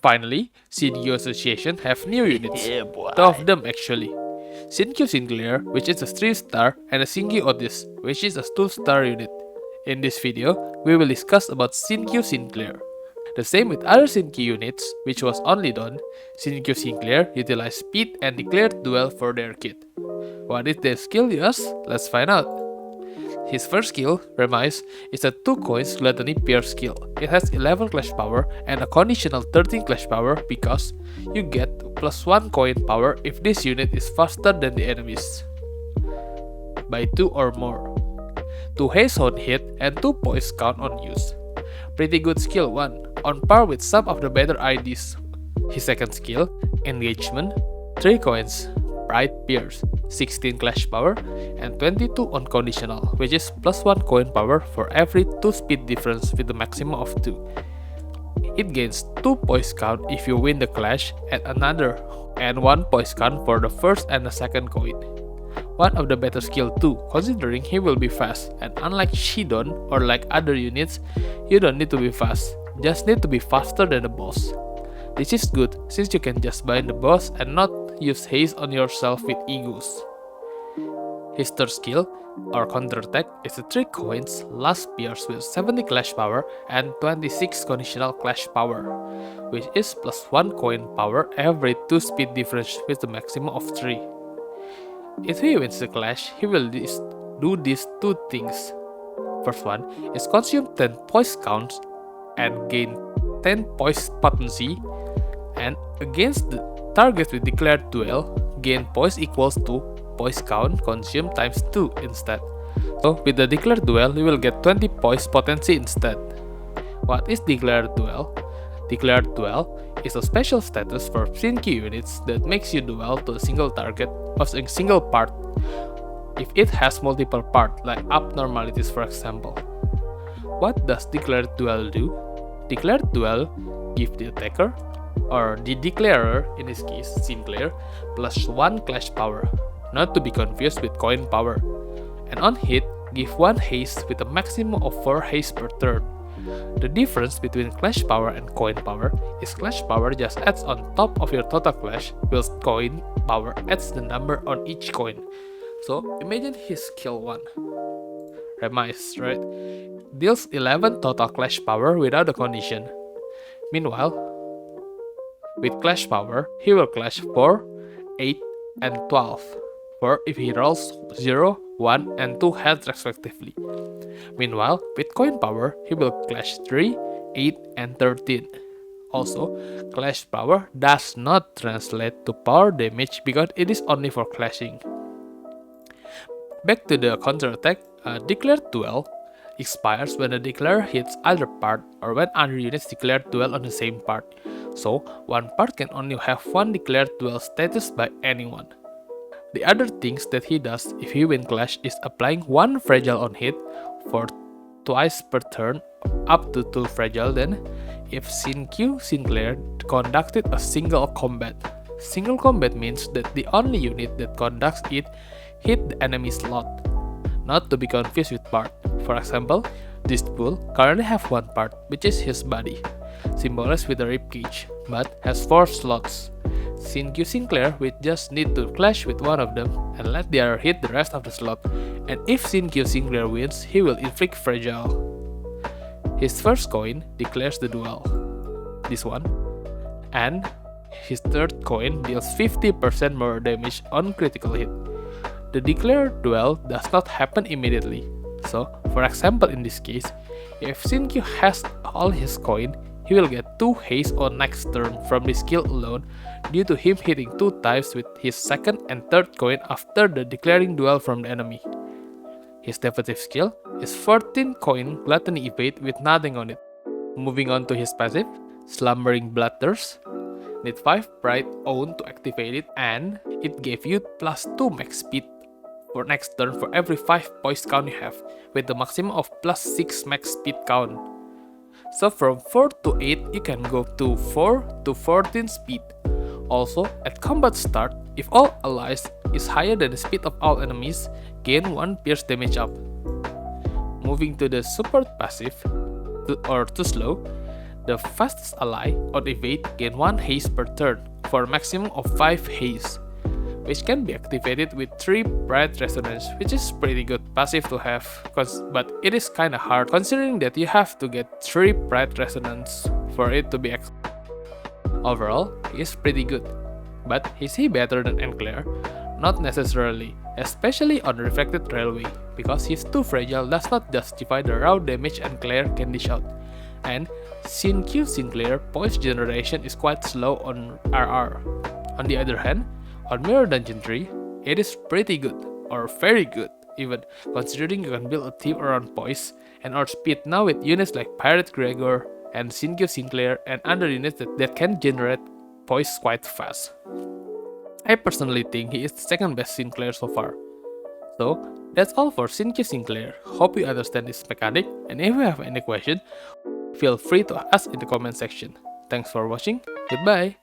Finally, Cinq Association have new units. Yeah, boy. Two of them actually. Cinq Sinclair, which is a 3-star, and a Cinq Otis, which is a 2-star unit. In this video, we will discuss about Cinq Sinclair. The same with other Cinq units, which was only done, Cinq Sinclair utilize speed and declared duel for their kit. What is their skill use? Let's find out. His first skill, Remise, is a 2 coins gluttony pair skill. It has 11 clash power and a conditional 13 clash power because you get plus 1 coin power if this unit is faster than the enemies by 2 or more. 2 haste on hit and 2 poise count on use. Pretty good skill 1, on par with some of the better IDs. His second skill, Engagement, 3 coins, Pride Pierce, 16 clash power, and 22 on conditional, which is plus 1 coin power for every 2 speed difference with a maximum of 2. It gains 2 poise count if you win the clash and 1 poise count for the first and the second coin. One of the better skill too, considering he will be fast, and unlike Shidon or like other units, you don't need to be fast, just need to be faster than the boss. This is good since you can just bind the boss and not use haste on yourself with egos. His third skill, or counter attack, is a 3 coins last pierce with 70 clash power and 26 conditional clash power, which is plus 1 coin power every 2 speed difference with the maximum of 3. If he wins the clash, he will do these 2 things. First one is consume 10 poise counts and gain 10 poise potency, and against the target with declared duel, gain poise equals to poise count consumed times 2 instead. So with the declared duel, you will get 20 poise potency instead. What is declared duel? Declared duel is a special status for Cinq units that makes you duel to a single target of a single part if it has multiple parts like abnormalities for example. What does declared duel do? Declared duel give the attacker, or the declarer in this case Sinclair, plus 1 clash power, not to be confused with coin power, and on hit give 1 haste with a maximum of 4 haste per turn. The difference between clash power and coin power is clash power just adds on top of your total clash, whilst coin power adds the number on each coin. So imagine his skill 1. Remise, right? Deals 11 total clash power without a condition. Meanwhile, with clash power, he will clash 4, 8, and 12, for if he rolls 0, 1, and 2 heads respectively. Meanwhile, with coin power, he will clash 3, 8, and 13. Also, clash power does not translate to power damage because it is only for clashing. Back to the counter attack, a declared duel expires when the declarer hits other part or when other units declare duel on the same part. So, one part can only have 1 declared duel status by anyone. The other things that he does if he win clash is applying 1 fragile on hit for twice per turn up to 2 fragile. Then, if Cinq Sinclair conducted a single combat. Single combat means that the only unit that conducts it hit the enemy slot, not to be confused with part. For example, this bull currently have 1 part, which is his body, symbolized with a ribcage, but has 4 slots. Cinq Sinclair will just need to clash with one of them and let the other hit the rest of the slot, and if Cinq Sinclair wins, he will inflict fragile. His first coin declares the duel, this one, and his third coin deals 50% more damage on critical hit. The declared duel does not happen immediately, so for example in this case, if Cinq has all his coin, he will get 2 haste on next turn from this skill alone due to him hitting 2 times with his second and third coin after the declaring duel from the enemy. His defensive skill is 14 coin gluttony evade with nothing on it. Moving on to his passive, Slumbering Bloodthirst. Need 5 pride own to activate it, and it gave you plus 2 max speed for next turn for every 5 poise count you have, with the maximum of plus 6 max speed count. So from 4 to 8 you can go to 4 to 14 speed. Also, at combat start, if all allies is higher than the speed of all enemies, gain 1 pierce damage up. Moving to the support passive, or too slow, The fastest ally on evade gain 1 haste per turn for a maximum of 5 haste, which can be activated with 3 Bright Resonance, which is pretty good passive to have, but it is kinda hard considering that you have to get 3 Bright Resonance for it to be Overall, he is pretty good. But is he better than Sinclair? Not necessarily, especially on Reflected Railway, because his too fragile does not justify the raw damage Sinclair can dish out. And Sinclair points generation is quite slow on RR. On the other hand, on Mirror Dungeon 3, it is pretty good, or very good even, considering you can build a team around poise and outspeed now with units like Pirate Gregor and Sinclair and other units that can generate poise quite fast. I personally think he is the second best Sinclair so far. So, that's all for Sinclair. Hope you understand this mechanic, and if you have any question, feel free to ask in the comment section. Thanks for watching, goodbye!